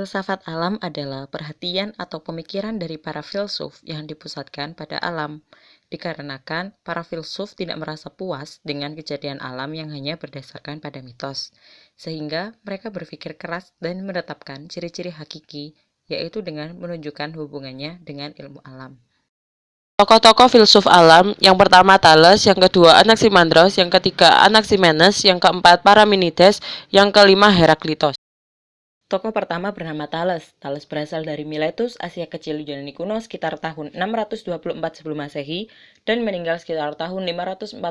Filsafat alam adalah perhatian atau pemikiran dari para filsuf yang dipusatkan pada alam, dikarenakan para filsuf tidak merasa puas dengan kejadian alam yang hanya berdasarkan pada mitos, sehingga mereka berpikir keras dan menetapkan ciri-ciri hakiki, yaitu dengan menunjukkan hubungannya dengan ilmu alam. Tokoh-tokoh filsuf alam, yang pertama Thales, yang kedua Anaximandros, yang ketiga Anaximenes, yang keempat Parmenides, yang kelima Heraklitos. Tokoh pertama bernama Thales. Thales berasal dari Miletus, Asia Kecil Yunani kuno sekitar tahun 624 sebelum Masehi dan meninggal sekitar tahun 546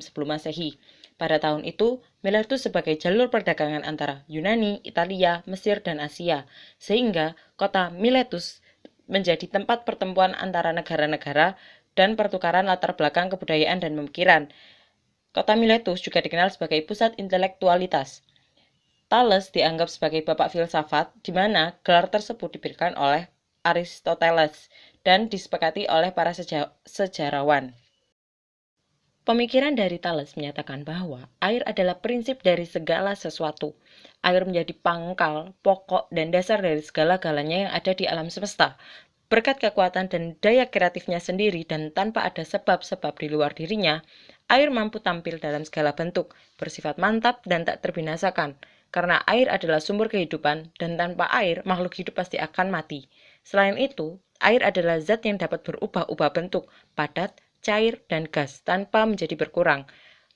sebelum Masehi. Pada tahun itu, Miletus sebagai jalur perdagangan antara Yunani, Italia, Mesir, dan Asia, sehingga kota Miletus menjadi tempat pertemuan antara negara-negara dan pertukaran latar belakang kebudayaan dan pemikiran. Kota Miletus juga dikenal sebagai pusat intelektualitas. Thales dianggap sebagai bapak filsafat, di mana gelar tersebut diberikan oleh Aristoteles dan disepakati oleh para sejarawan. Pemikiran dari Thales menyatakan bahwa air adalah prinsip dari segala sesuatu. Air menjadi pangkal, pokok, dan dasar dari segala-galanya yang ada di alam semesta. Berkat kekuatan dan daya kreatifnya sendiri dan tanpa ada sebab-sebab di luar dirinya, air mampu tampil dalam segala bentuk, bersifat mantap dan tak terbinasakan. Karena air adalah sumber kehidupan, dan tanpa air, makhluk hidup pasti akan mati. Selain itu, air adalah zat yang dapat berubah-ubah bentuk, padat, cair, dan gas, tanpa menjadi berkurang.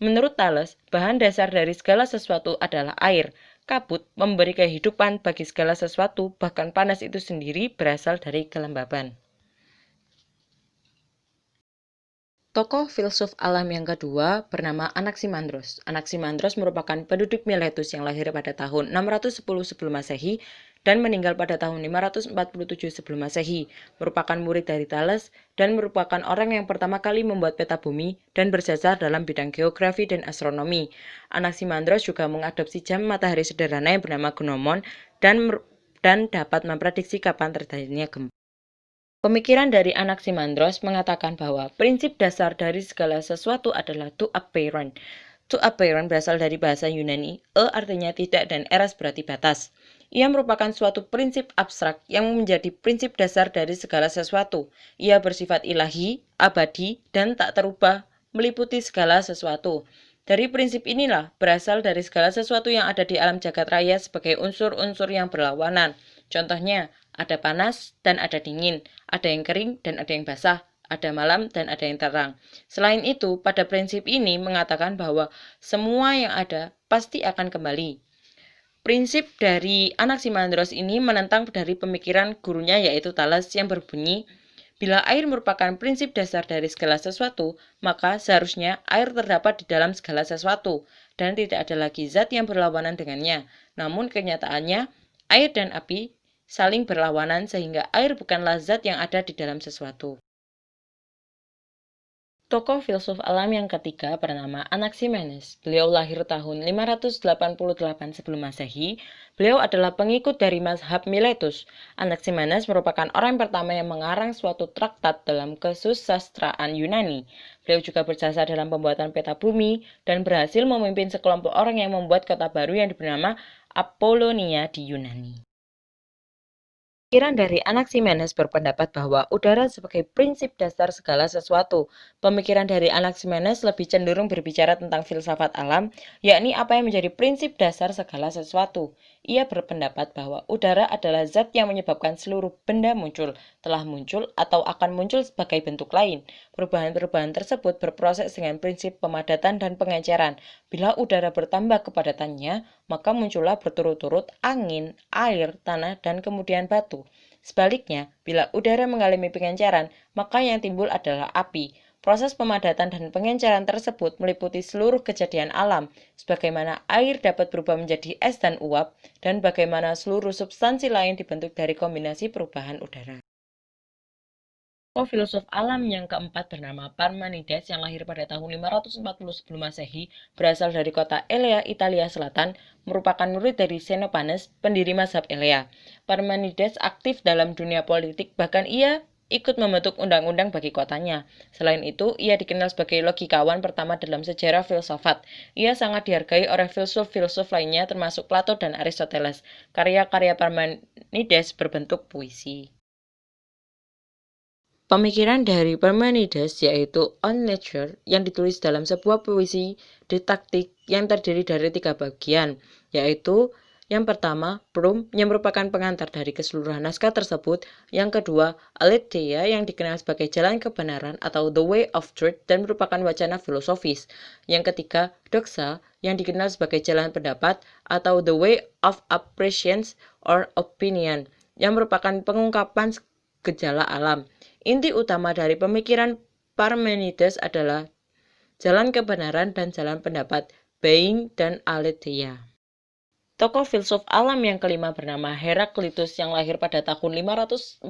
Menurut Thales, bahan dasar dari segala sesuatu adalah air. Kabut memberi kehidupan bagi segala sesuatu, bahkan panas itu sendiri berasal dari kelembaban. Tokoh filsuf alam yang kedua bernama Anaximandros. Anaximandros merupakan penduduk Miletus yang lahir pada tahun 610 sebelum Masehi dan meninggal pada tahun 547 sebelum Masehi, merupakan murid dari Thales dan merupakan orang yang pertama kali membuat peta bumi dan berjasa dalam bidang geografi dan astronomi. Anaximandros juga mengadopsi jam matahari sederhana yang bernama gnomon dan dapat memprediksi kapan terjadinya gempa. Pemikiran dari Anaximandros mengatakan bahwa prinsip dasar dari segala sesuatu adalah to apparent. To apparent berasal dari bahasa Yunani, artinya tidak dan eras berarti batas. Ia merupakan suatu prinsip abstrak yang menjadi prinsip dasar dari segala sesuatu. Ia bersifat ilahi, abadi, dan tak terubah, meliputi segala sesuatu. Dari prinsip inilah berasal dari segala sesuatu yang ada di alam jagat raya sebagai unsur-unsur yang berlawanan. Contohnya, ada panas dan ada dingin, ada yang kering dan ada yang basah, ada malam dan ada yang terang. Selain itu, pada prinsip ini mengatakan bahwa semua yang ada pasti akan kembali. Prinsip dari Anaximandros ini menentang dari pemikiran gurunya yaitu Thales yang berbunyi, bila air merupakan prinsip dasar dari segala sesuatu, maka seharusnya air terdapat di dalam segala sesuatu, dan tidak ada lagi zat yang berlawanan dengannya. Namun kenyataannya, air dan api saling berlawanan sehingga air bukanlah zat yang ada di dalam sesuatu. Tokoh filsuf alam yang ketiga bernama Anaximenes. Beliau lahir tahun 588 sebelum Masehi. Beliau adalah pengikut dari mazhab Miletus. Anaximenes merupakan orang pertama yang mengarang suatu traktat dalam kesusastraan Yunani. Beliau juga berjasa dalam pembuatan peta bumi dan berhasil memimpin sekelompok orang yang membuat kota baru yang bernama Apollonia di Yunani. Pemikiran dari Anaximenes berpendapat bahwa udara sebagai prinsip dasar segala sesuatu. Pemikiran dari Anaximenes lebih cenderung berbicara tentang filsafat alam, yakni apa yang menjadi prinsip dasar segala sesuatu. Ia berpendapat bahwa udara adalah zat yang menyebabkan seluruh benda muncul, telah muncul, atau akan muncul sebagai bentuk lain. Perubahan-perubahan tersebut berproses dengan prinsip pemadatan dan pengenceran. Bila udara bertambah kepadatannya, maka muncullah berturut-turut angin, air, tanah, dan kemudian batu. Sebaliknya, bila udara mengalami pengenceran, maka yang timbul adalah api. Proses pemadatan dan pengenceran tersebut meliputi seluruh kejadian alam, sebagaimana air dapat berubah menjadi es dan uap, dan bagaimana seluruh substansi lain dibentuk dari kombinasi perubahan udara. Tokoh filsuf alam yang keempat bernama Parmenides yang lahir pada tahun 540 sebelum Masehi, berasal dari kota Elea, Italia Selatan, merupakan murid dari Xenophanes, pendiri mazhab Elea. Parmenides aktif dalam dunia politik, bahkan ia ikut membentuk undang-undang bagi kotanya. Selain itu, ia dikenal sebagai logikawan pertama dalam sejarah filsafat. Ia sangat dihargai oleh filsuf-filsuf lainnya termasuk Plato dan Aristoteles. Karya-karya Parmenides berbentuk puisi. Pemikiran dari Parmenides yaitu On Nature yang ditulis dalam sebuah puisi didaktik yang terdiri dari 3 bagian, yaitu yang pertama, Prum yang merupakan pengantar dari keseluruhan naskah tersebut, yang kedua, Aletheia yang dikenal sebagai jalan kebenaran atau The Way of Truth dan merupakan wacana filosofis, yang ketiga, Doxa yang dikenal sebagai jalan pendapat atau The Way of Appreciation or Opinion yang merupakan pengungkapan gejala alam. Inti utama dari pemikiran Parmenides adalah jalan kebenaran dan jalan pendapat, Being dan Aletheia. Tokoh filsuf alam yang kelima bernama Heraklitus yang lahir pada tahun 540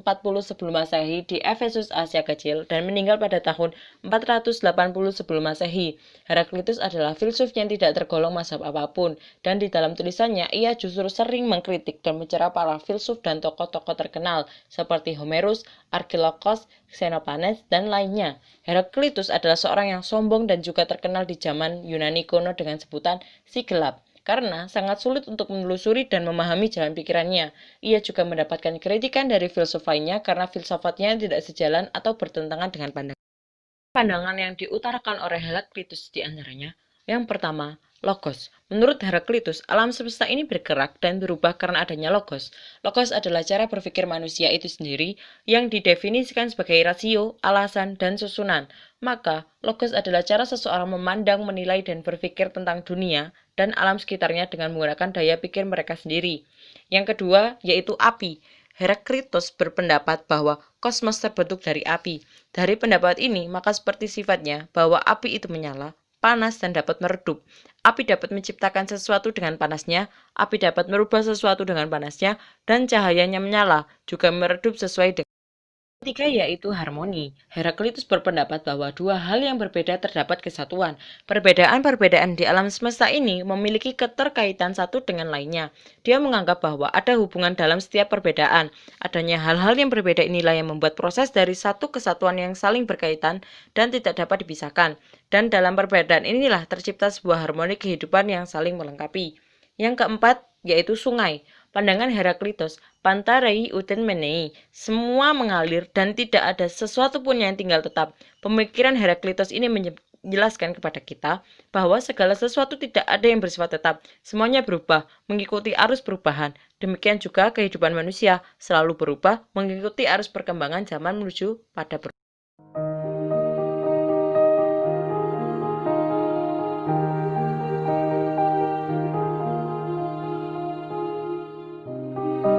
sebelum Masehi di Efesus, Asia Kecil dan meninggal pada tahun 480 sebelum Masehi. Heraklitus adalah filsuf yang tidak tergolong mazhab apapun dan di dalam tulisannya ia justru sering mengkritik dan mencela para filsuf dan tokoh-tokoh terkenal seperti Homerus, Archilochos, Xenophanes, dan lainnya. Heraklitus adalah seorang yang sombong dan juga terkenal di zaman Yunani kuno dengan sebutan si gelap. Karena sangat sulit untuk menelusuri dan memahami jalan pikirannya. Ia juga mendapatkan kritikan dari filsuf lainnya karena filsafatnya tidak sejalan atau bertentangan dengan pandangan yang diutarakan oleh Heraklitus di antaranya. Yang pertama, Logos. Menurut Heraklitus, alam semesta ini bergerak dan berubah karena adanya Logos. Logos adalah cara berpikir manusia itu sendiri yang didefinisikan sebagai rasio, alasan, dan susunan. Maka, Logos adalah cara seseorang memandang, menilai, dan berpikir tentang dunia dan alam sekitarnya dengan menggunakan daya pikir mereka sendiri. Yang kedua, yaitu api. Heraklitus berpendapat bahwa kosmos terbentuk dari api. Dari pendapat ini, maka seperti sifatnya bahwa api itu menyala, panas, dan dapat meredup. Api dapat menciptakan sesuatu dengan panasnya, api dapat merubah sesuatu dengan panasnya, dan cahayanya menyala, juga meredup sesuai dengan. Ketiga yaitu harmoni. Heraklitus berpendapat bahwa dua hal yang berbeda terdapat kesatuan. Perbedaan-perbedaan di alam semesta ini memiliki keterkaitan satu dengan lainnya. Dia menganggap bahwa ada hubungan dalam setiap perbedaan. Adanya hal-hal yang berbeda inilah yang membuat proses dari satu kesatuan yang saling berkaitan dan tidak dapat dipisahkan. Dan dalam perbedaan inilah tercipta sebuah harmoni kehidupan yang saling melengkapi. Yang keempat yaitu sungai. Pandangan Heraklitus, Pantarei uten menei, semua mengalir dan tidak ada sesuatu pun yang tinggal tetap. Pemikiran Heraklitus ini menjelaskan kepada kita bahwa segala sesuatu tidak ada yang bersifat tetap, semuanya berubah, mengikuti arus perubahan. Demikian juga kehidupan manusia selalu berubah, mengikuti arus perkembangan zaman menuju pada